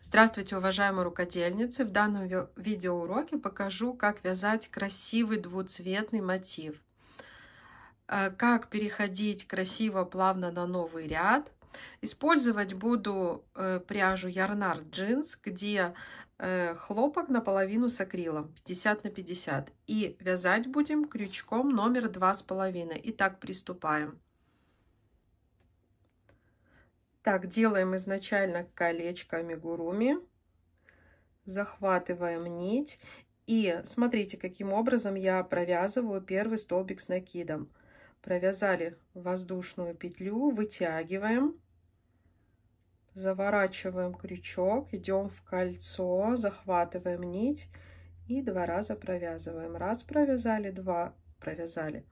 Здравствуйте, уважаемые рукодельницы! В данном видеоуроке покажу, как вязать красивый двуцветный мотив. Как переходить красиво, плавно на новый ряд. Использовать буду пряжу Yarnart Jeans, где хлопок наполовину с акрилом, 50 на 50. И вязать будем крючком номер 2,5. Итак, приступаем. Так, делаем изначально колечко амигуруми, захватываем нить и смотрите, каким образом я провязываю первый столбик с накидом. Провязали воздушную петлю, вытягиваем, заворачиваем крючок, идем в кольцо, захватываем нить и 2 раза провязываем. Раз провязали, 2 провязали.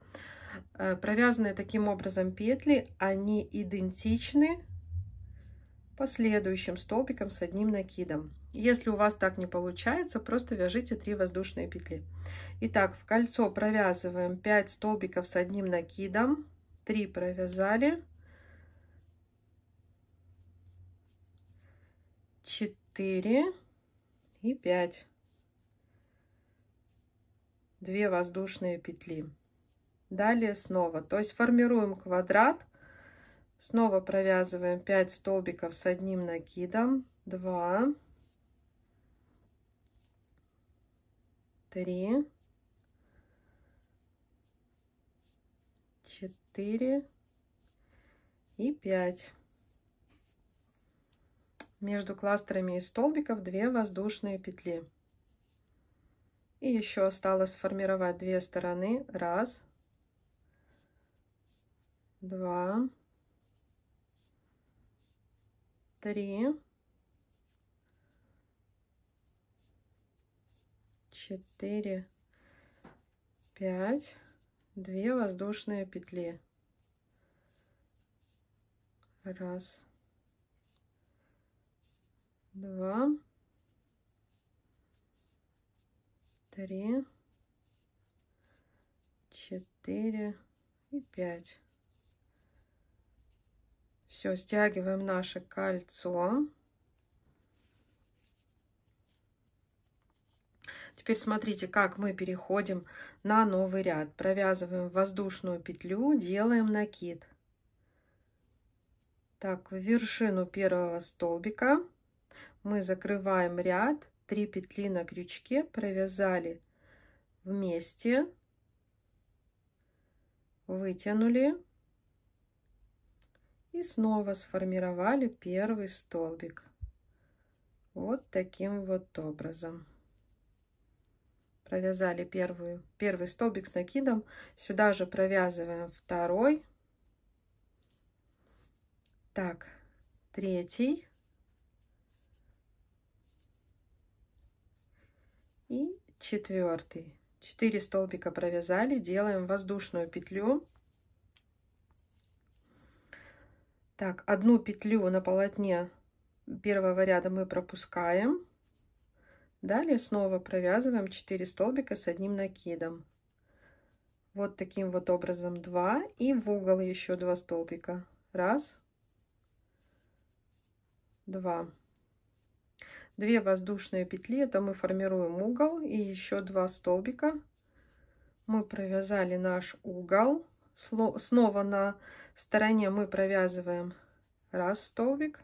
Провязанные таким образом петли, они идентичны последующим столбиком с одним накидом. Если у вас так не получается, просто вяжите 3 воздушные петли. Итак, в кольцо провязываем 5 столбиков с одним накидом, 3 провязали, 4 и 5, 2 воздушные петли. Далее снова, то есть формируем квадрат. Снова провязываем 5 столбиков с одним накидом, 2, 3, 4 и 5. Между кластерами из столбиков 2 воздушные петли. И еще осталось сформировать 2 стороны. 1, 2, 3, 4, 5, 2 воздушные петли. 1, 2, 3, 4 и 5. Все, стягиваем наше кольцо. Теперь смотрите, как мы переходим на новый ряд. Провязываем воздушную петлю, делаем накид. Так, в вершину первого столбика мы закрываем ряд, 3 петли на крючке, провязали вместе, вытянули и снова сформировали первый столбик. Вот таким вот образом. Провязали первый столбик с накидом, сюда же провязываем второй, так, третий и четвертый. 4 столбика провязали, делаем воздушную петлю. Так, одну петлю на полотне первого ряда мы пропускаем. Далее снова провязываем 4 столбика с одним накидом. Вот таким вот образом 2. И в угол еще 2 столбика. 1, 2. 2 воздушные петли, это мы формируем угол. И еще 2 столбика. Мы провязали наш угол. Снова на стороне мы провязываем 1 столбик,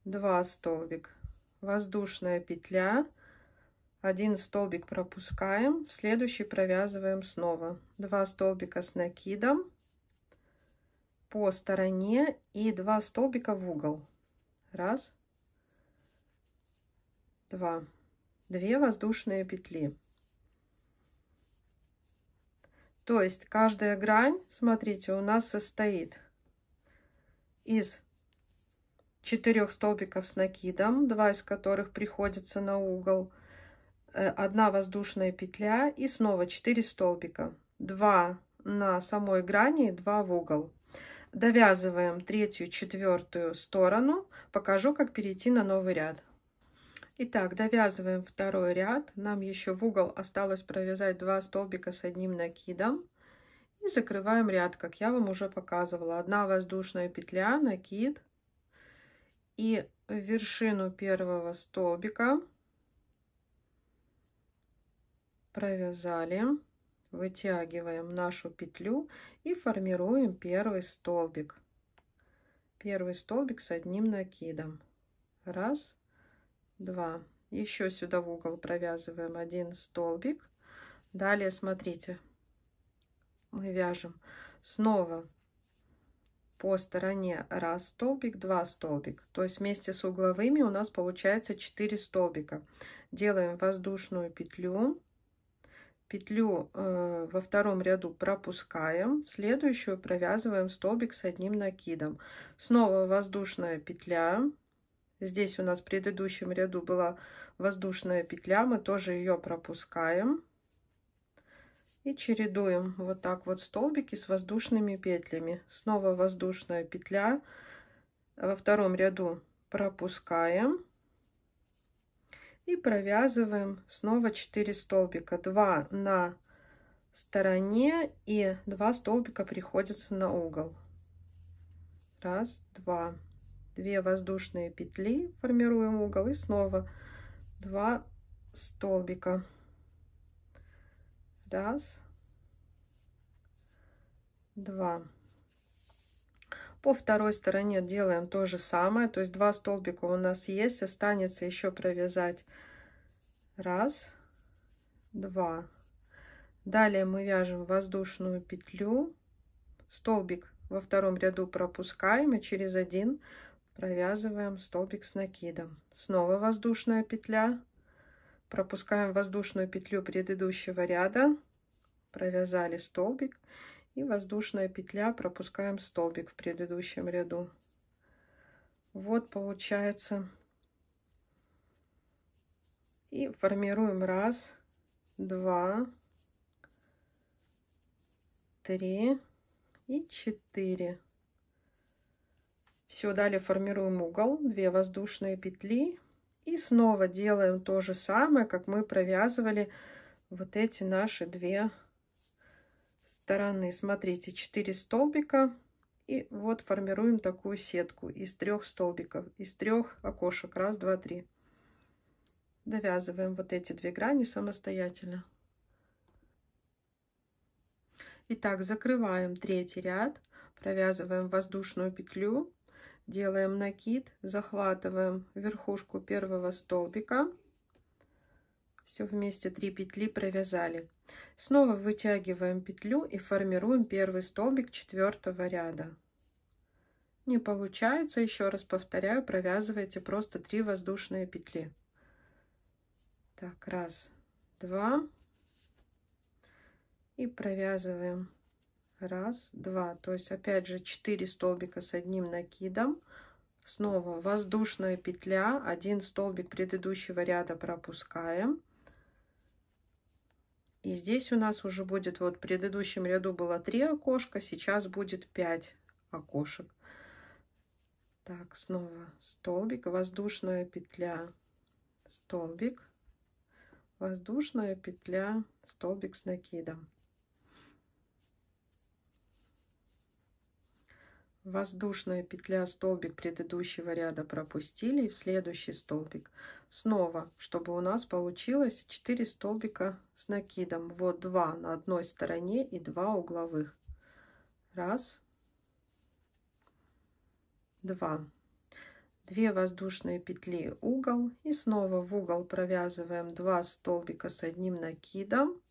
2 столбик. Воздушная петля, 1 столбик пропускаем, в следующий провязываем снова 2 столбика с накидом по стороне и 2 столбика в угол. 1, 2, 2 воздушные петли. То есть каждая грань, смотрите, у нас состоит из 4 столбиков с накидом, 2 из которых приходятся на угол, 1 воздушная петля и снова 4 столбика, 2 на самой грани, 2 в угол. Довязываем 3-ю, 4-ю сторону, покажу, как перейти на новый ряд. Итак, довязываем второй ряд, нам еще в угол осталось провязать 2 столбика с одним накидом и закрываем ряд, как я вам уже показывала. 1 воздушная петля, накид. И в вершину первого столбика, провязали, вытягиваем нашу петлю и формируем первый столбик. Первый столбик с одним накидом. Раз, два. Еще сюда в угол провязываем один столбик. Далее смотрите, мы вяжем снова по стороне раз столбик, два столбик. То есть вместе с угловыми у нас получается 4 столбика. Делаем воздушную петлю. Петлю во втором ряду пропускаем, в следующую провязываем столбик с одним накидом. Снова воздушная петля. Здесь у нас в предыдущем ряду была воздушная петля, мы тоже ее пропускаем. И чередуем вот так вот столбики с воздушными петлями. Снова воздушная петля, во втором ряду пропускаем. И провязываем снова 4 столбика, 2 на стороне и 2 столбика приходится на угол. Раз, два, 2 воздушные петли, формируем угол, и снова 2 столбика. Раз, два. По второй стороне делаем то же самое, то есть 2 столбика у нас есть, останется еще провязать. Раз, два. Далее мы вяжем воздушную петлю, столбик во втором ряду пропускаем и через один провязываем столбик с накидом. Снова воздушная петля, пропускаем воздушную петлю предыдущего ряда, провязали столбик. И воздушная петля, пропускаем столбик в предыдущем ряду. Вот получается. И формируем раз, два, три и 4. Все, далее формируем угол, 2 воздушные петли. И снова делаем то же самое, как мы провязывали вот эти наши 2 стороны. Смотрите, 4 столбика, и вот формируем такую сетку из 3 столбиков, из 3 окошек. Раз, два, 3. Довязываем вот эти 2 грани самостоятельно. Итак, закрываем 3-й ряд, провязываем воздушную петлю, делаем накид, захватываем верхушку первого столбика. Все вместе 3 петли провязали. Снова вытягиваем петлю и формируем первый столбик 4-го ряда. Не получается, еще раз повторяю, провязывайте просто 3 воздушные петли. Так, раз, два. И провязываем раз, два. То есть опять же 4 столбика с одним накидом. Снова воздушная петля, 1 столбик предыдущего ряда пропускаем. И здесь у нас уже будет, вот в предыдущем ряду было 3 окошка, сейчас будет 5 окошек. Так, снова столбик, воздушная петля, столбик, воздушная петля, столбик с накидом. Воздушная петля, столбик предыдущего ряда пропустили, и в следующий столбик снова, чтобы у нас получилось 4 столбика с накидом. Вот 2 на одной стороне и 2 угловых. Раз, два. 2 воздушные петли, угол, и снова в угол провязываем 2 столбика с одним накидом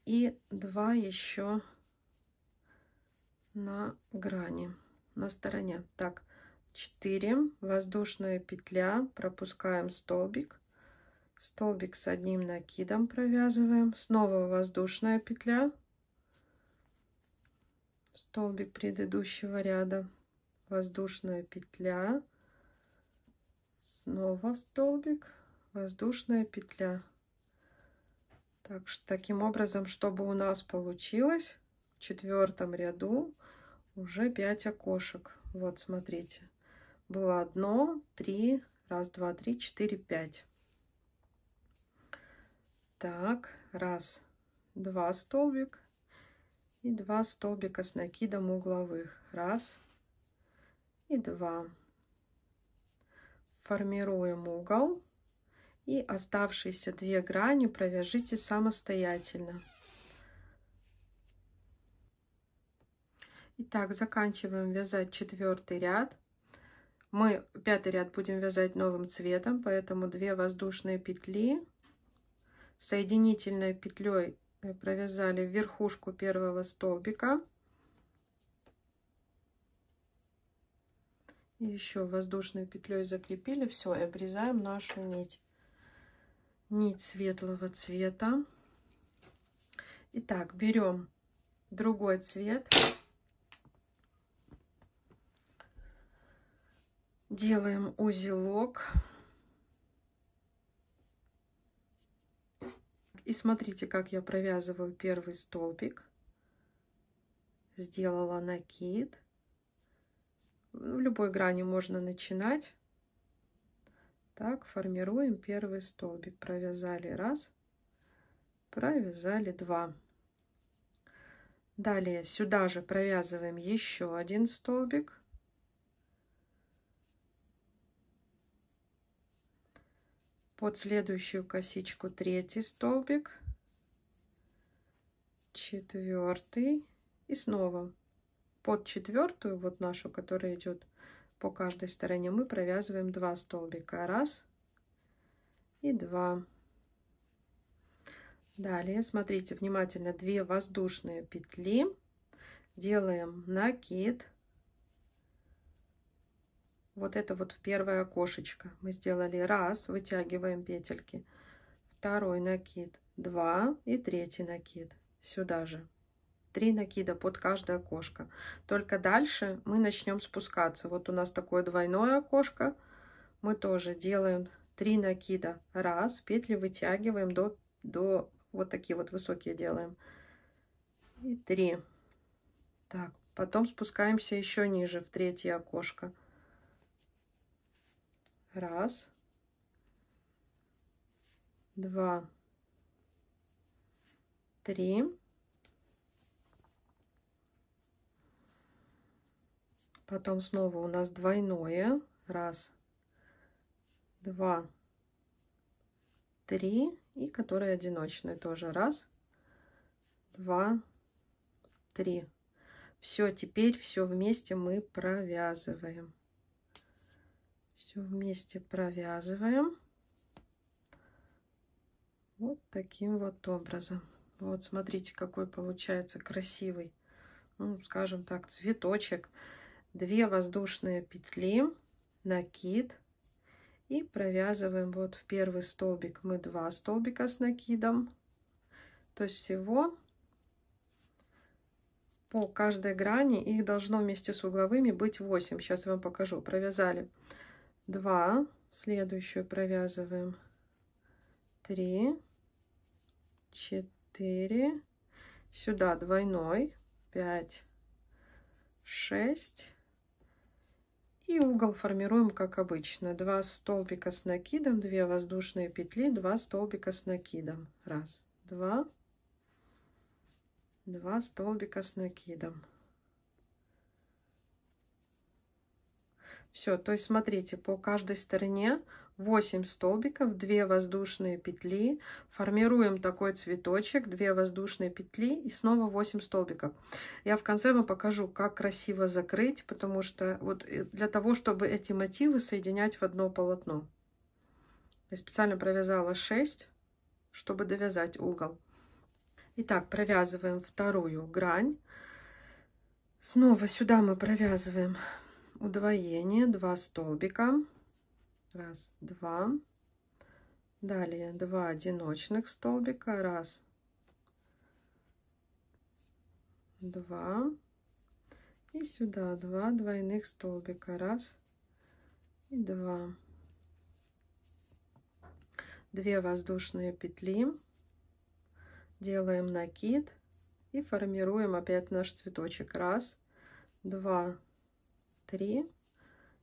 и 2 еще на грани, на стороне. Так, 4 воздушная петля, пропускаем столбик, столбик с одним накидом провязываем, снова воздушная петля, столбик предыдущего ряда, воздушная петля, снова столбик, воздушная петля. Так что таким образом, чтобы у нас получилось в 4-м ряду уже 5 окошек. Вот смотрите, было 1, 3, раз, два, 3, 4, 5. Так, раз, два столбик и 2 столбика с накидом угловых. Раз и 2. формируем угол. И оставшиеся 2 грани провяжите самостоятельно. Итак, заканчиваем вязать 4-й ряд. Мы 5-й ряд будем вязать новым цветом, поэтому 2 воздушные петли. Соединительной петлей провязали верхушку первого столбика. Еще воздушной петлей закрепили. Все, и обрезаем нашу нить. Нить светлого цвета. Итак, берем другой цвет. Делаем узелок. И смотрите, как я провязываю первый столбик. Сделала накид. В любой грани можно начинать. Так, формируем первый столбик. Провязали 1, провязали 2. Далее сюда же провязываем еще 1 столбик. Под следующую косичку 3-й столбик, 4-й и снова под 4-ю, вот нашу, которая идет по каждой стороне, мы провязываем 2 столбика. 1 и 2. Далее смотрите внимательно, 2 воздушные петли, делаем накид. Вот это вот в первое окошечко мы сделали 1, вытягиваем петельки, 2 накид, 2 и 3 накид сюда же. 3 накида под каждое окошко. Только дальше мы начнем спускаться. Вот у нас такое двойное окошко. Мы тоже делаем 3 накида. 1, петли вытягиваем до вот такие вот высокие делаем. И 3. Так, потом спускаемся еще ниже в 3-е окошко. 1, 2, 3. Потом снова у нас двойное. 1, 2, 3. И которое одиночное тоже. 1, 2, 3. Все, теперь все вместе мы провязываем. Все вместе провязываем. Вот таким вот образом. Вот смотрите, какой получается красивый, ну, скажем так, цветочек. 2 воздушные петли, накид. И провязываем вот в первый столбик мы 2 столбика с накидом. То есть всего по каждой грани их должно вместе с угловыми быть 8. Сейчас я вам покажу. Провязали 2, следующую провязываем 3, 4, сюда двойной, 5, 6. И угол формируем как обычно. 2 столбика с накидом, 2 воздушные петли, 2 столбика с накидом. 1, 2, 2 столбика с накидом. Все, то есть смотрите, по каждой стороне 8 столбиков, 2 воздушные петли, формируем такой цветочек, 2 воздушные петли и снова 8 столбиков. Я в конце вам покажу, как красиво закрыть, потому что вот для того, чтобы эти мотивы соединять в одно полотно. Я специально провязала 6, чтобы довязать угол. Итак, провязываем вторую грань. Снова сюда мы провязываем удвоение, 2 столбика. 1, 2. Далее 2 одиночных столбика. 1, 2. И сюда 2 двойных столбика. 1 и 2. 2 воздушные петли. Делаем накид и формируем опять наш цветочек. 1, 2, 3.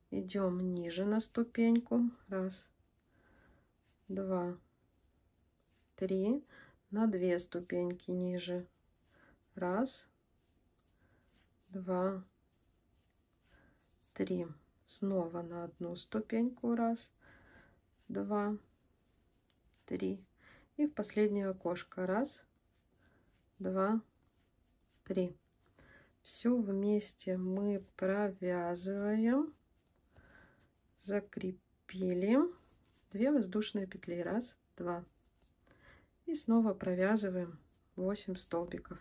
Идем ниже на ступеньку. 1, 2, 3. На 2 ступеньки ниже. 1, 2, 3. снова на одну ступеньку, 1, 2, 3, и в последнее окошко 1, 2, 3. Все вместе мы провязываем, закрепили, 2 воздушные петли, 1, 2, и снова провязываем 8 столбиков.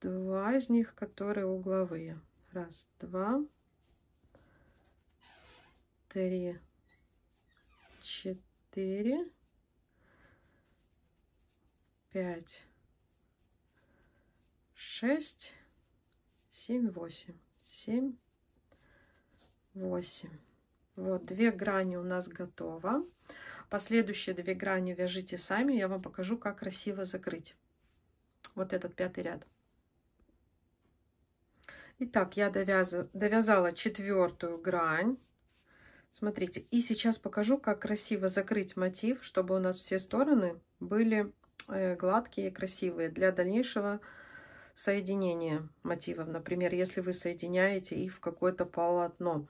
2 из них, которые угловые, 1, 2, 3, 4, 5, 6, 7, 8, 7, 8. Вот 2 грани у нас готово. Последующие 2 грани вяжите сами, я вам покажу, как красиво закрыть вот этот 5-й ряд. Итак, я довязала 4-ю грань. Смотрите, и сейчас покажу, как красиво закрыть мотив, чтобы у нас все стороны были гладкие и красивые для дальнейшего соединения мотивов. Например, если вы соединяете их в какое-то полотно.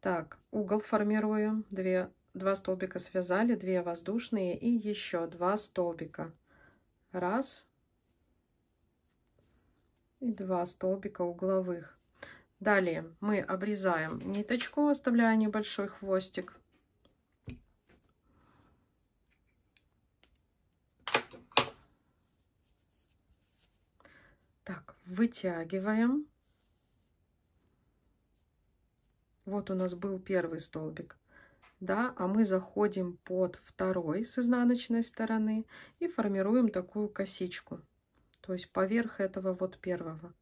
Так, угол формируем, 2 столбика связали, 2 воздушные и еще 2 столбика. 1 и 2 столбика угловых. Далее мы обрезаем ниточку, оставляя небольшой хвостик. Так, вытягиваем. Вот у нас был 1-й столбик, да, а мы заходим под 2-й с изнаночной стороны и формируем такую косичку, то есть поверх этого вот 1-го.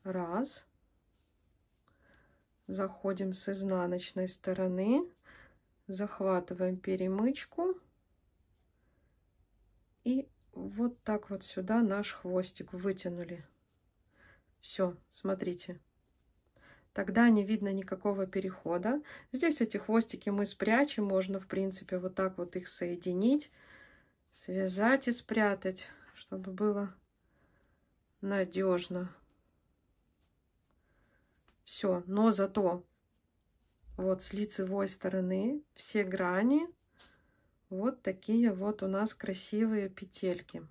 1, заходим с изнаночной стороны, захватываем перемычку и вот так вот сюда наш хвостик вытянули. Все, смотрите. Тогда не видно никакого перехода. Здесь эти хвостики мы спрячем. Можно, в принципе, вот так вот их соединить, связать и спрятать, чтобы было надежно. Все, но зато вот с лицевой стороны все грани вот такие вот у нас красивые петельки.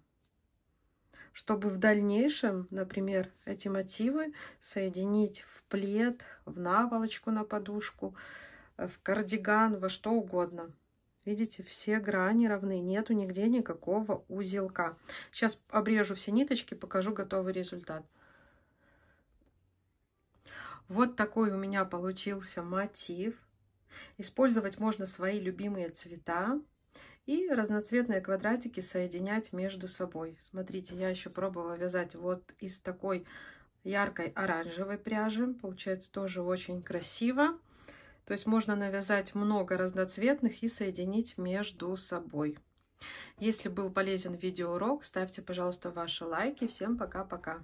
Чтобы в дальнейшем, например, эти мотивы соединить в плед, в наволочку на подушку, в кардиган, во что угодно. Видите, все грани равны, нету нигде никакого узелка. Сейчас обрежу все ниточки, покажу готовый результат. Вот такой у меня получился мотив. Использовать можно свои любимые цвета. И разноцветные квадратики соединять между собой. Смотрите, я еще пробовала вязать вот из такой яркой оранжевой пряжи. Получается тоже очень красиво. То есть можно навязать много разноцветных и соединить между собой. Если был полезен видеоурок, ставьте, пожалуйста, ваши лайки. Всем пока-пока.